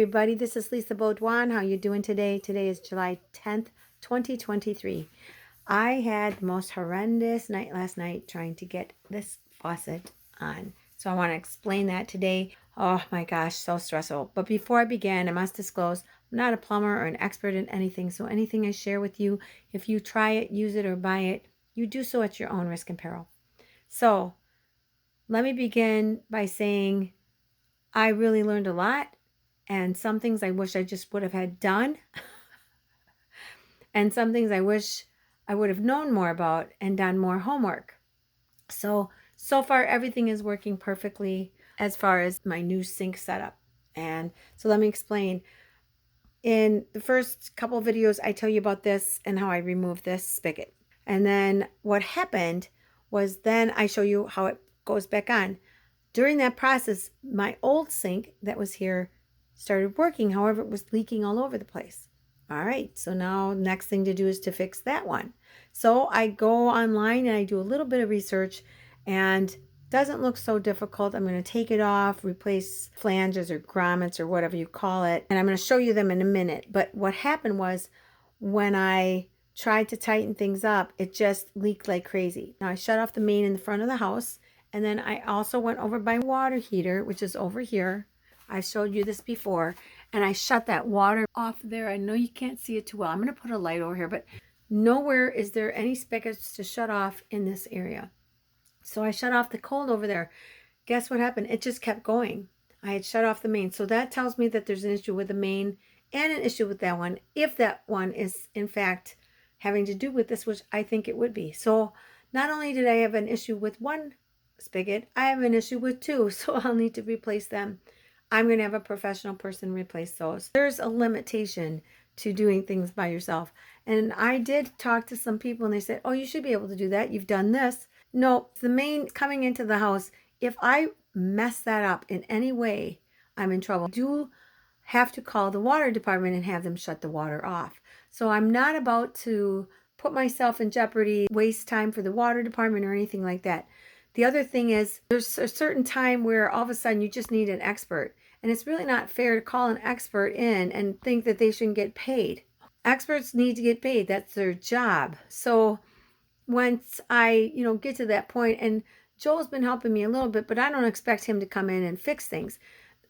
Everybody, this is Lisa Baudouin. How you doing today? Today is July 10th, 2023. I had the most horrendous night last night trying to get this faucet on. So I want to explain that today. Oh my gosh, so stressful. But before I begin, I must disclose I'm not a plumber or an expert in anything. So anything I share with you, if you try it, use it, or buy it, you do so at your own risk and peril. So let me begin by saying I really learned a lot. And some things I wish I just would have had done. And some things I wish I would have known more about and done more homework. So far everything is working perfectly as far as my new sink setup. And so let me explain. In the first couple of videos, I tell you about this and how I removed this spigot. And then what happened was then I show you how it goes back on. During that process, my old sink that was here started working. However, it was leaking all over the place. All right, so now next thing to do is to fix that one. So I go online and I do a little bit of research, and it doesn't look so difficult. I'm going to take it off, replace flanges or grommets or whatever you call it, and I'm going to show you them in a minute. But what happened was when I tried to tighten things up, it just leaked like crazy. Now I shut off the main in the front of the house, and then I also went over my water heater, which is over here. I showed you this before, and I shut that water off there. I know you can't see it too well. I'm going to put a light over here, but nowhere is there any spigots to shut off in this area. So I shut off the cold over there. Guess what happened? It just kept going. I had shut off the main. So that tells me that there's an issue with the main and an issue with that one, if that one is in fact having to do with this, which I think it would be. So not only did I have an issue with one spigot, I have an issue with two, so I'll need to replace them. I'm going to have a professional person replace those. There's a limitation to doing things by yourself. And I did talk to some people and they said, oh, you should be able to do that. You've done this. No, the main coming into the house, if I mess that up in any way, I'm in trouble. I do have to call the water department and have them shut the water off. So I'm not about to put myself in jeopardy, waste time for the water department or anything like that. The other thing is there's a certain time where all of a sudden you just need an expert. And it's really not fair to call an expert in and think that they shouldn't get paid. Experts need to get paid. That's their job. So once I, get to that point, and Joel's been helping me a little bit, but I don't expect him to come in and fix things.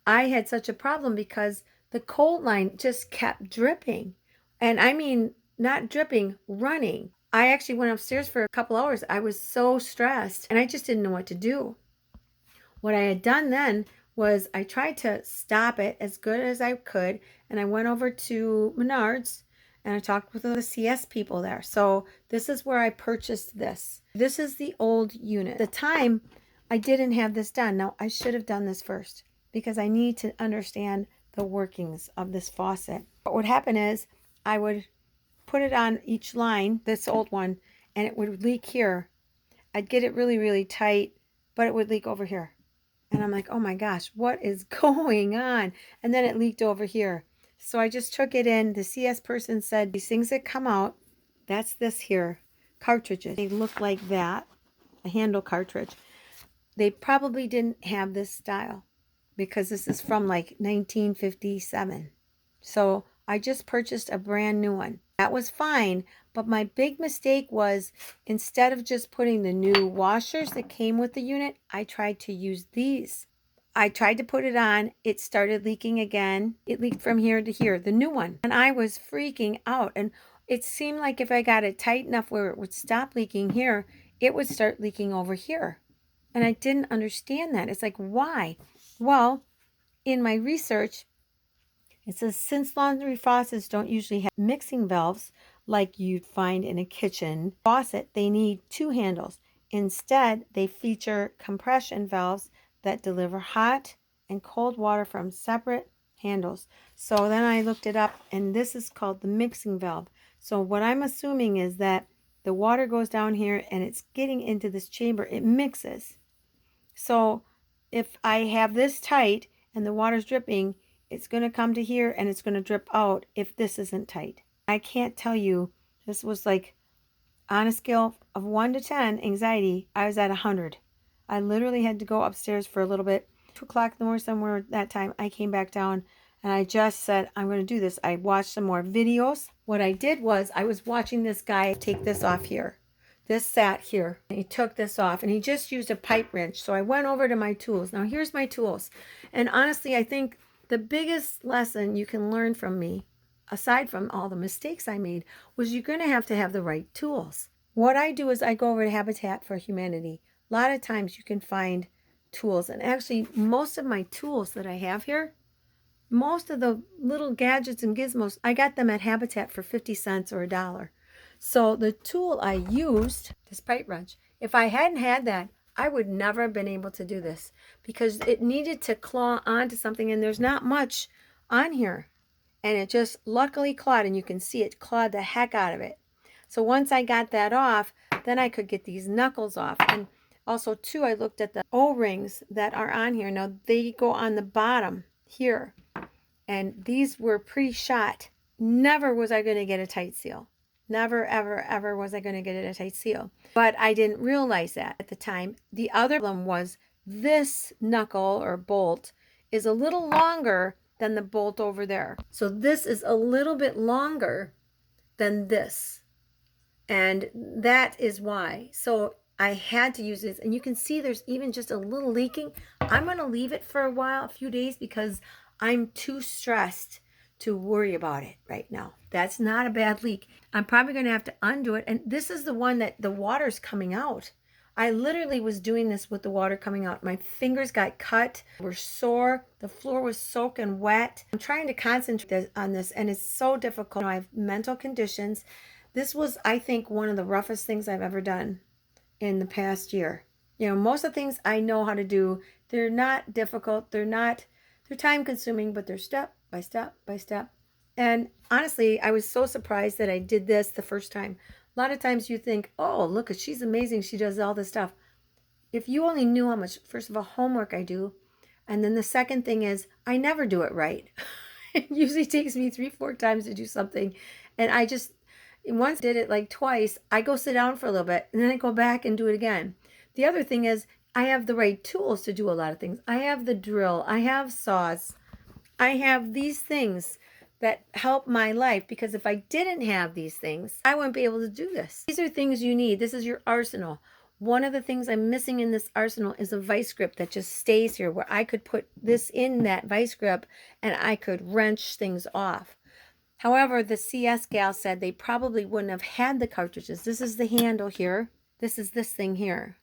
I had such a problem because the cold line just kept dripping. And I mean, not dripping, running. I actually went upstairs for a couple hours. I was so stressed and I just didn't know what to do. What I had done then was I tried to stop it as good as I could, and I went over to Menards and I talked with the CS people there. So this is where I purchased this. This is the old unit. At the time, I didn't have this done. Now, I should have done this first because I need to understand the workings of this faucet. What would happen is I would put it on each line, this old one, and it would leak here. I'd get it really, really tight, but it would leak over here. And I'm like, oh my gosh, what is going on? And then it leaked over here. So I just took it in. The CS person said, these things that come out, that's this here, cartridges. They look like that, a handle cartridge. They probably didn't have this style because this is from like 1957. So I just purchased a brand new one. That was fine, but my big mistake was instead of just putting the new washers that came with the unit, I tried to use these. I tried to put it on. It started leaking again. It leaked from here to here, the new one. And I was freaking out. And it seemed like if I got it tight enough where it would stop leaking here, it would start leaking over here. And I didn't understand that. It's like, why? Well, in my research, it says since laundry faucets don't usually have mixing valves like you'd find in a kitchen faucet, they need two handles. Instead, they feature compression valves that deliver hot and cold water from separate handles. So then I looked it up, and this is called the mixing valve. So what I'm assuming is that the water goes down here and it's getting into this chamber. It mixes. So if I have this tight and the water's dripping, it's going to come to here and it's going to drip out if this isn't tight. I can't tell you, this was like on a scale of 1 to 10 anxiety, I was at 100. I literally had to go upstairs for a little bit. 2 o'clock in the morning somewhere that time, I came back down And I just said, I'm going to do this. I watched some more videos. What I did was I was watching this guy take this off here. This sat here. And he took this off and he just used a pipe wrench. So I went over to my tools. Now here's my tools. And honestly, I think the biggest lesson you can learn from me, aside from all the mistakes I made, was you're going to have the right tools. What I do is I go over to Habitat for Humanity. A lot of times you can find tools. And actually, most of my tools that I have here, most of the little gadgets and gizmos, I got them at Habitat for 50 cents or $1. So the tool I used, this pipe wrench, if I hadn't had that, I would never have been able to do this because it needed to claw onto something and there's not much on here. And it just luckily clawed, and you can see it clawed the heck out of it. So once I got that off, then I could get these knuckles off. And also too, I looked at the O-rings that are on here. Now they go on the bottom here. And these were pre-shot. Never was I going to get a tight seal. Never, ever, ever was I going to get it a tight seal. But I didn't realize that at the time. The other problem was this knuckle or bolt is a little longer than the bolt over there. So this is a little bit longer than this. And that is why. So I had to use this. And you can see there's even just a little leaking. I'm going to leave it for a few days, because I'm too stressed to worry about it right now. That's not a bad leak. I'm probably going to have to undo it. And this is the one that the water's coming out. I literally was doing this with the water coming out. My fingers got cut, were sore. The floor was soaking wet. I'm trying to concentrate on this, and it's so difficult. I have mental conditions. This was, I think, one of the roughest things I've ever done in the past year. You know, most of the things I know how to do, they're not difficult. They're time consuming, but they're step by step by step. And honestly, I was so surprised that I did this the first time. A lot of times you think, oh, look, she's amazing. She does all this stuff. If you only knew how much, first of all, homework I do. And then the second thing is I never do it right. It usually takes me 3-4 times to do something. And I just once did it like twice. I go sit down for a little bit and then I go back and do it again. The other thing is I have the right tools to do a lot of things. I have the drill. I have saws. I have these things that help my life, because if I didn't have these things, I wouldn't be able to do this. These are things you need. This is your arsenal. One of the things I'm missing in this arsenal is a vice grip that just stays here, where I could put this in that vice grip and I could wrench things off. However, the CS gal said they probably wouldn't have had the cartridges. This is the handle here. This is this thing here.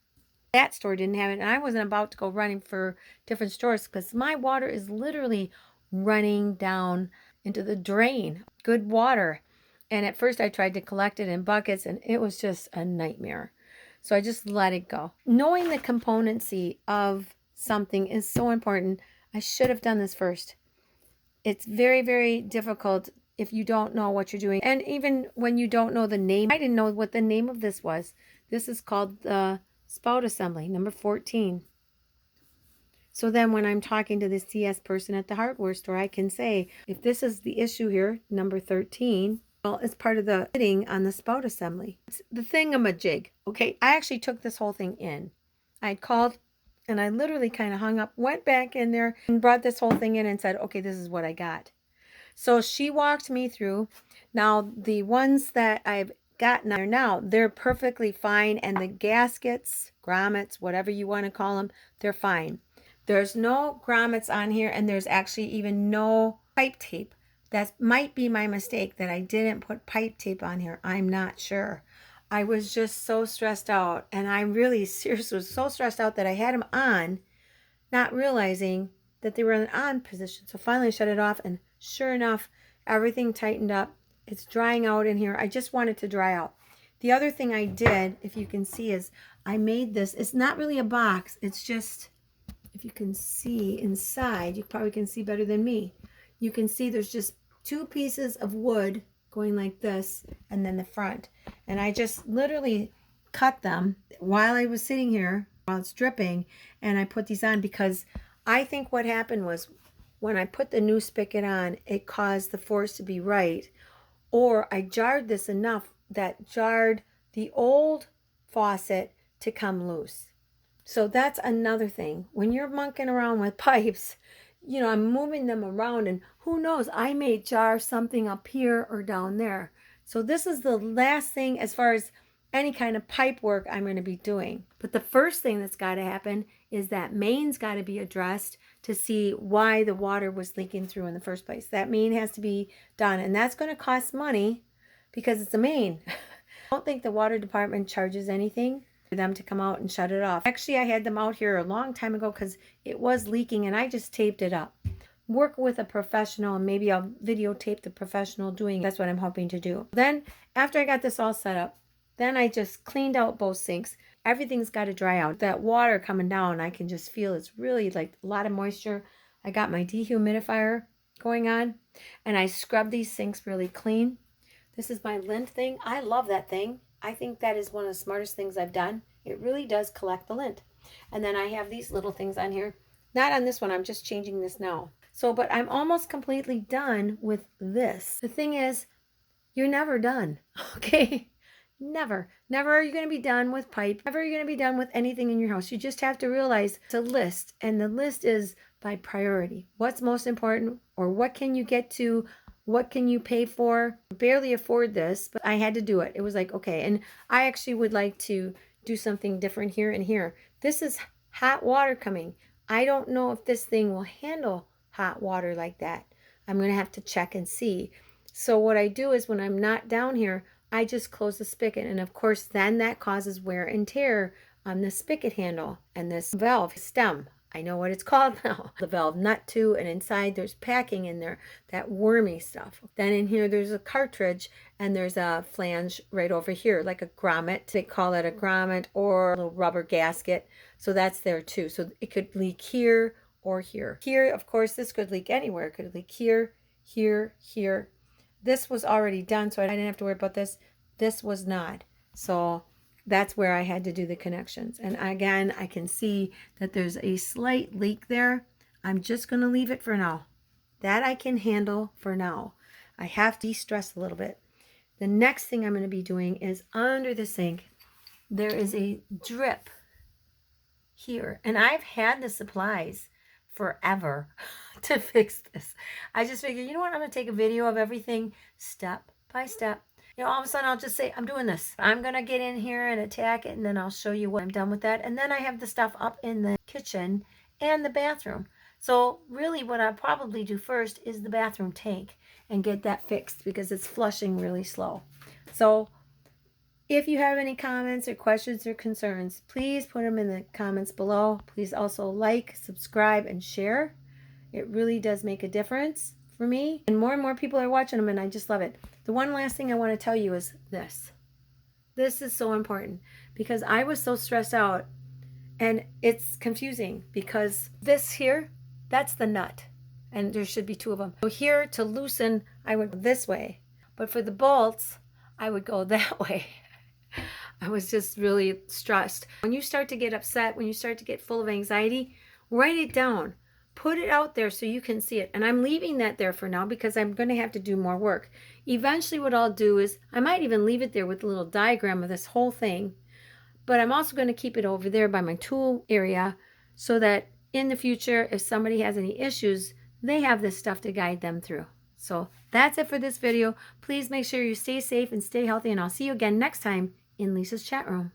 That store didn't have it, and I wasn't about to go running for different stores because my water is literally running down into the drain. Good water. And at first I tried to collect it in buckets, and it was just a nightmare. So I just let it go. Knowing the componency of something is so important. I should have done this first. It's very, very difficult if you don't know what you're doing. And even when you don't know the name, I didn't know what the name of this was. This is called the spout assembly, number 14. So then when I'm talking to the CS person at the hardware store, I can say, if this is the issue here, number 13, well, it's part of the fitting on the spout assembly. It's the thingamajig, okay? I actually took this whole thing in. I called and I literally kind of hung up, went back in there and brought this whole thing in and said, okay, this is what I got. So she walked me through. Now, the ones that I've gotten there now, they're perfectly fine. And the gaskets, grommets, whatever you want to call them, they're fine. There's no grommets on here, and there's actually even no pipe tape. That might be my mistake, that I didn't put pipe tape on here. I'm not sure. I was just so stressed out, and I really seriously was so stressed out that I had them on, not realizing that they were in an on position. So finally I shut it off, and sure enough, everything tightened up. It's drying out in here. I just want it to dry out. The other thing I did, if you can see, is I made this. It's not really a box. It's just, if you can see inside, you probably can see better than me. You can see there's just 2 pieces of wood going like this, and then the front. And I just literally cut them while I was sitting here, while it's dripping, and I put these on because I think what happened was when I put the new spigot on, it caused the force to be right. Or I jarred this enough that jarred the old faucet to come loose. So that's another thing. When you're monkeying around with pipes, I'm moving them around, and who knows, I may jar something up here or down there. So this is the last thing as far as any kind of pipe work I'm going to be doing. But the first thing that's got to happen is that main's got to be addressed to see why the water was leaking through in the first place. That main has to be done, and that's going to cost money because it's a main. I don't think the water department charges anything for them to come out and shut it off. Actually, I had them out here a long time ago because it was leaking and I just taped it up. Work with a professional, and maybe I'll videotape the professional doing. That's what I'm hoping to do. Then after I got this all set up, then I just cleaned out both sinks. Everything's got to dry out. That water coming down, I can just feel it's really like a lot of moisture. I got my dehumidifier going on, and I scrubbed these sinks really clean. This is my lint thing. I love that thing. I think that is one of the smartest things I've done. It really does collect the lint. And then I have these little things on here. Not on this one. I'm just changing this now. So, but I'm almost completely done with this. The thing is, you're never done, okay? Never. Never are you going to be done with pipe. Never are you going to be done with anything in your house. You just have to realize it's a list, and the list is by priority. What's most important, or what can you get to? What can you pay for? Barely afford this, but I had to do it. It was like, okay. And I actually would like to do something different here and here. This is hot water coming. I don't know if this thing will handle hot water like that. I'm going to have to check and see. So what I do is when I'm not down here, I just close the spigot. And of course, then that causes wear and tear on the spigot handle and this valve stem. I know what it's called now. The valve nut too, and inside there's packing in there, that wormy stuff. Then in here there's a cartridge, and there's a flange right over here, like a grommet. They call it a grommet or a little rubber gasket. So that's there too. So it could leak here or here. Here, of course, this could leak anywhere. It could leak here, here, here. This was already done, so I didn't have to worry about this. This was not. So that's where I had to do the connections. And again, I can see that there's a slight leak there. I'm just going to leave it for now. That I can handle for now. I have to de-stress a little bit. The next thing I'm going to be doing is under the sink, there is a drip here. And I've had the supplies forever to fix this. I just figured, you know what? I'm going to take a video of everything step by step. All of a sudden I'll just say, I'm doing this. I'm going to get in here and attack it, and then I'll show you what I'm done with that. And then I have the stuff up in the kitchen and the bathroom. So really what I'll probably do first is the bathroom tank and get that fixed because it's flushing really slow. So if you have any comments or questions or concerns, please put them in the comments below. Please also like, subscribe, and share. It really does make a difference for me. And more people are watching them, and I just love it. The one last thing I want to tell you is this. This is so important because I was so stressed out, and it's confusing because this here, that's the nut, and there should be two of them. So here to loosen, I would go this way, but for the bolts, I would go that way. I was just really stressed. When you start to get upset, when you start to get full of anxiety, write it down. Put it out there so you can see it. And I'm leaving that there for now because I'm going to have to do more work. Eventually what I'll do is I might even leave it there with a little diagram of this whole thing. But I'm also going to keep it over there by my tool area so that in the future, if somebody has any issues, they have this stuff to guide them through. So that's it for this video. Please make sure you stay safe and stay healthy, and I'll see you again next time in Lisa's chat room.